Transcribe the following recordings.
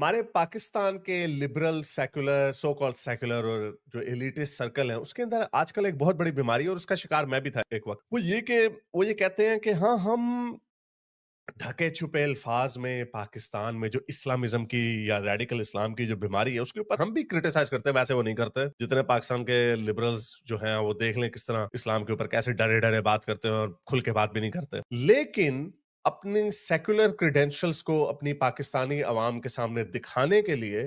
ہمارے پاکستان کے liberal secular سو کال secular اور جو ایلیٹسٹ سرکل ہیں اس کے اندر آج کل ایک بہت بڑی بیماری ہے اور اس کا شکار میں بھی تھا ایک وقت. وہ یہ کہتے ہیں کہ ہاں ہم ڈھکے چھپے الفاظ میں پاکستان میں جو اسلامزم کی یا ریڈیکل اسلام کی جو بیماری ہے اس کے اوپر ہم بھی کرٹیسائز کرتے ہیں. ویسے وہ نہیں کرتے جتنے پاکستان کے لبرلز جو ہیں وہ دیکھ لیں کس طرح اسلام کے اوپر کیسے ڈرے ڈرے بات کرتے ہیں اور کھل کے بات بھی نہیں کرتے. لیکن اپنی سیکولر کریڈینشلز کو اپنی پاکستانی عوام کے سامنے دکھانے کے لیے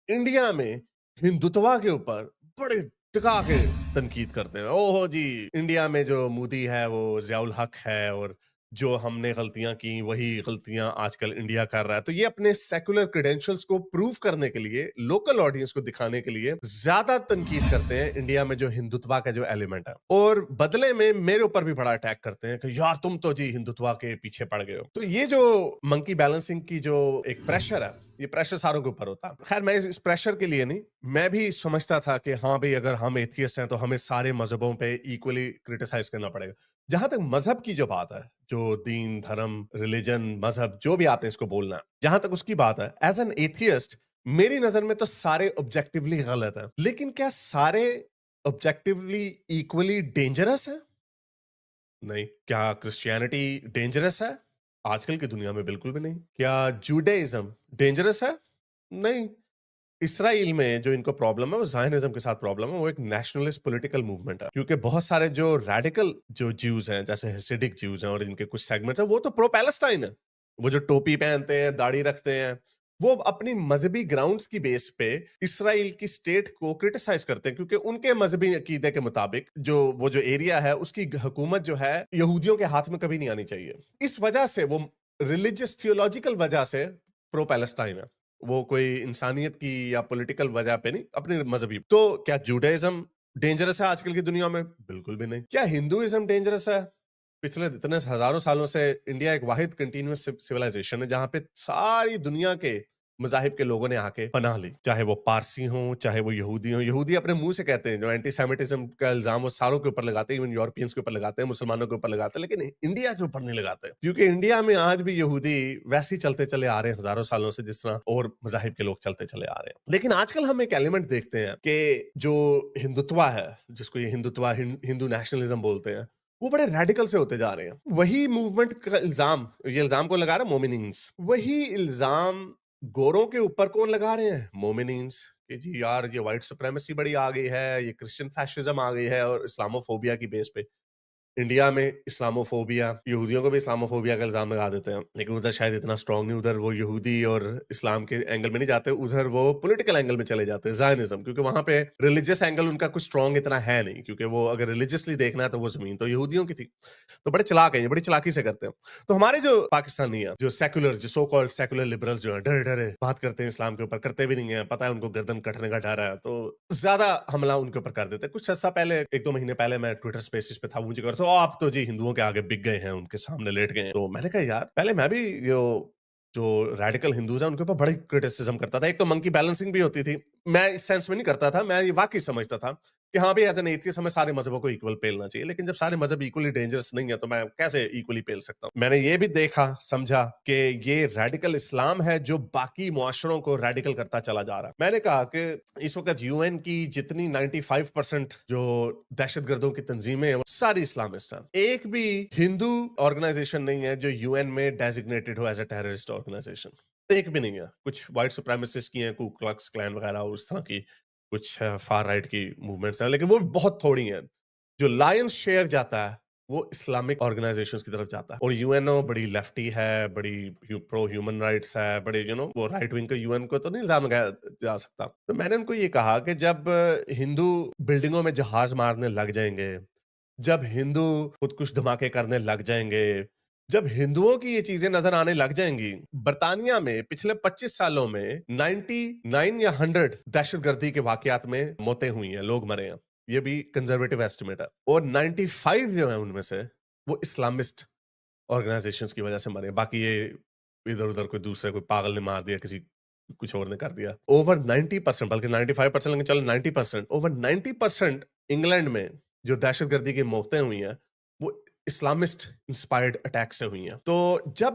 انڈیا میں ہندوتوا کے اوپر بڑے ٹکا کے تنقید کرتے ہیں. اوہ جی انڈیا میں جو مودی ہے وہ ضیاء الحق ہے اور جو ہم نے غلطیاں کی وہی غلطیاں آج کل انڈیا کر رہا ہے. تو یہ اپنے سیکولر کریڈینشلز کو پروف کرنے کے لیے لوکل آڈینس کو دکھانے کے لیے زیادہ تنقید کرتے ہیں انڈیا میں جو ہندوتوا کا جو ایلیمنٹ ہے, اور بدلے میں میرے اوپر بھی بڑا اٹیک کرتے ہیں کہ یار تم تو جی ہندوتوا کے پیچھے پڑ گئے ہو. تو یہ جو منکی بیلنسنگ کی جو ایک پریشر ہے یہ پریشر ساروں کے اوپر ہوتا ہے. خیر میں اس پریشر کے لیے نہیں, میں بھی سمجھتا تھا کہ ہاں بھئی اگر ہم ایتھیسٹ ہیں تو ہمیں سارے مذہبوں پہ ایکولی کرٹیسائز کرنا پڑے گا. جہاں تک مذہب کی جو بات ہے, جو دین دھرم ریلیجن مذہب جو بھی آپ نے اس کو بولنا ہے, جہاں تک اس کی بات ہے ایز این ایتھیسٹ میری نظر میں تو سارے آبجیکٹیولی غلط ہیں. لیکن کیا سارے آبجیکٹیولی ایکولی ڈینجرس ہیں؟ نہیں. کیا کرسچینٹی ڈینجرس ہے؟ آج کل کی دنیا میں بالکل بھی نہیں. کیا جوڈائزم ڈینجرس ہے؟ نہیں. اسرائیل میں جو ان کو پرابلم ہے وہ زائنزم کے ساتھ پرابلم ہے, وہ ایک نیشنلسٹ پولیٹیکل موومنٹ ہے. کیونکہ بہت سارے جو ریڈیکل جو جیوز ہیں جیسے ہیسیڈک جیوز ہیں اور ان کے کچھ سیگمنٹس ہیں وہ تو پرو پیلسٹائن ہیں. وہ جو ٹوپی پہنتے ہیں داڑھی رکھتے ہیں وہ اپنی مذہبی گراؤنڈز کی بیس پہ اسرائیل کی سٹیٹ کو کرٹیسائز کرتے ہیں, کیونکہ ان کے مذہبی عقیدے کے مطابق وہ جو ایریا ہے اس کی حکومت جو ہے یہودیوں کے ہاتھ میں کبھی نہیں آنی چاہیے. اس وجہ سے وہ ریلیجس تھیولوجیکل وجہ سے پرو پیلسٹائن ہے. وہ کوئی انسانیت کی یا پولیٹیکل وجہ پہ نہیں, اپنی مذہبی. تو کیا جوڈائزم ڈینجرس ہے آج کل کی دنیا میں؟ بالکل بھی نہیں. کیا ہندوازم ڈینجرس ہے؟ پچھلے اتنے ہزاروں سالوں سے انڈیا ایک واحد کنٹینیوس سویلائزیشن ہے جہاں پہ ساری دنیا کے مذاہب کے لوگوں نے آ کے پناہ لی, چاہے وہ پارسی ہوں چاہے وہ یہودی ہوں. یہودی اپنے منہ سے کہتے ہیں, جو اینٹی سیمیٹزم کا الزام وہ ساروں کے اوپر لگاتے ہیں, ایون یورپینس کے اوپر لگاتے ہیں, مسلمانوں کے اوپر لگاتے ہیں, لیکن انڈیا کے اوپر نہیں لگاتے, کیونکہ انڈیا میں آج بھی یہودی ویسے ہی چلتے چلے آ رہے ہیں ہزاروں سالوں سے جس طرح اور مذاہب کے لوگ چلتے چلے آ رہے ہیں. لیکن آج کل ہم ایک ایلیمنٹ دیکھتے ہیں کہ جو ہندوتوا ہے, جس کو یہ ہندوتوا ہندو نیشنلزم بولتے ہیں, وہ بڑے ریڈیکل سے ہوتے جا رہے ہیں. وہی موومنٹ کا الزام, یہ الزام کو لگا رہا ہے مومنینز, وہی الزام گوروں کے اوپر کون لگا رہے ہیں؟ مومنینز, کہ جی یار یہ وائٹ سپریمیسی بڑی آ گئی ہے, یہ کرسچن فیشزم آ گئی ہے, اور اسلاموفوبیا کی بیس پہ انڈیا میں اسلاموفوبیا, یہودیوں کو بھی اسلاموفوبیا کا الزام لگا دیتے ہیں, لیکن ادھر شاید اتنا اسٹرانگ نہیں, ادھر وہ یہودی اور اسلام کے اینگل میں نہیں جاتے, ادھر وہ پولیٹیکل اینگل میں چلے جاتے ہیں, زائنزم, کیونکہ وہاں پہ ریلیجس اینگل ان کا کچھ اسٹرانگ اتنا ہے نہیں, کیونکہ وہ اگر ریلیجسلی دیکھنا ہے تو وہ زمین تو یہودیوں کی تھی. تو بڑے چلاک ہیں, بڑی چلاکی سے کرتے ہیں. تو ہمارے جو پاکستانی ہیں, جو سیکولر, جو سو کالڈ سیکولر لبرلز جو ہیں, ڈرے ڈرے بات کرتے ہیں اسلام کے اوپر, کرتے بھی نہیں ہیں, پتہ ہے ان کو گردن کٹنے کا ڈر ہے, تو زیادہ حملہ ان کے اوپر کر دیتے ہیں. کچھ عرصہ پہلے, 1-2 مہینے پہلے میں ٹویٹر اسپیسز پہ تھا, مجھے کہا تو آپ تو جی ہندوؤں کے آگے بک گئے ہیں, ان کے سامنے لیٹ گئے ہیں. تو میں نے کہا یار پہلے میں بھی جو ریڈیکل ہندوز ہیں ان کے اوپر بڑی کرٹیسزم کرتا تھا. ایک تو منکی بیلنسنگ بھی ہوتی تھی, میں اس سینس میں نہیں کرتا تھا, میں یہ واقعی سمجھتا تھا کہ ہاں بھی ایز این ایتھیسٹ ہمیں سارے مذہبوں کو ایکول پیلنا چاہیے, لیکن جب سارے مذہب ایکولی ڈینجرس نہیں ہے تو میں کیسے ایکولی پیل سکتا ہوں. میں نے یہ بھی دیکھا سمجھا کہ یہ ریڈیکل اسلام ہے جو باقی معاشروں کو ریڈیکل کرتا چلا جا رہا ہے. میں نے کہا کہ اس وقت یو این کی جتنی 95% جو دہشت گردوں کی تنظیمیں ہیں وہ ساری اسلامسٹ ہیں. ایک بھی ہندو آرگنائزیشن نہیں ہے جو یو این میں ڈیزگنیٹڈ ہو ایز اے ٹیررسٹ آرگنائزیشن, ایک بھی نہیں ہے. کچھ وائٹ سپریمسسٹ کی ہیں, کو کلکس کلین وغیرہ اور اس طرح کی کچھ فار رائٹ کی موومنٹس ہیں, لیکن وہ بہت تھوڑی ہیں. جو لائنس شیئر جاتا ہے وہ اسلامک آرگنائزیشنز کی طرف جاتا ہے, اور یو این او بڑی لیفٹی ہے, بڑی پرو ہیومن رائٹس ہے, بڑے وہ رائٹ ونگ کا یو این کو تو نہیں الزام لگایا جا سکتا. تو میں نے ان کو یہ کہا کہ جب ہندو بلڈنگوں میں جہاز مارنے لگ جائیں گے, جب ہندو خود کچھ دھماکے کرنے لگ جائیں گے, جب ہندوؤں کی یہ چیزیں نظر آنے لگ جائیں گی. برطانیہ میں پچھلے 25 سالوں میں 99 یا 100 دہشت گردی کے واقعات میں موتیں ہوئی ہیں, لوگ مرے ہیں, یہ بھی کنزرویٹو ایسٹیمیٹ ہے, اور 95 جو ہیں ان میں سے وہ اسلامسٹ آرگنائزیشنز کی وجہ سے مرے. باقی یہ ادھر ادھر کوئی دوسرے کوئی پاگل نے مار دیا, کسی کچھ اور نے کر دیا. اوور 90%, بلکہ 95%, لیکن چلو 90%, اوور 90% انگلینڈ میں جو دہشت گردی کی موتیں ہوئی ہیں وہ اسلامسٹ انسپائرڈ اٹیک سے ہوئی ہیں. تو جب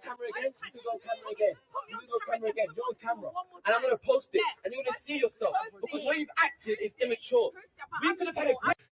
Camera again, you can go camera again. You can go camera again. You're on camera, and I'm gonna post it, and you're gonna see yourself because the way you've acted is immature. We could have had a.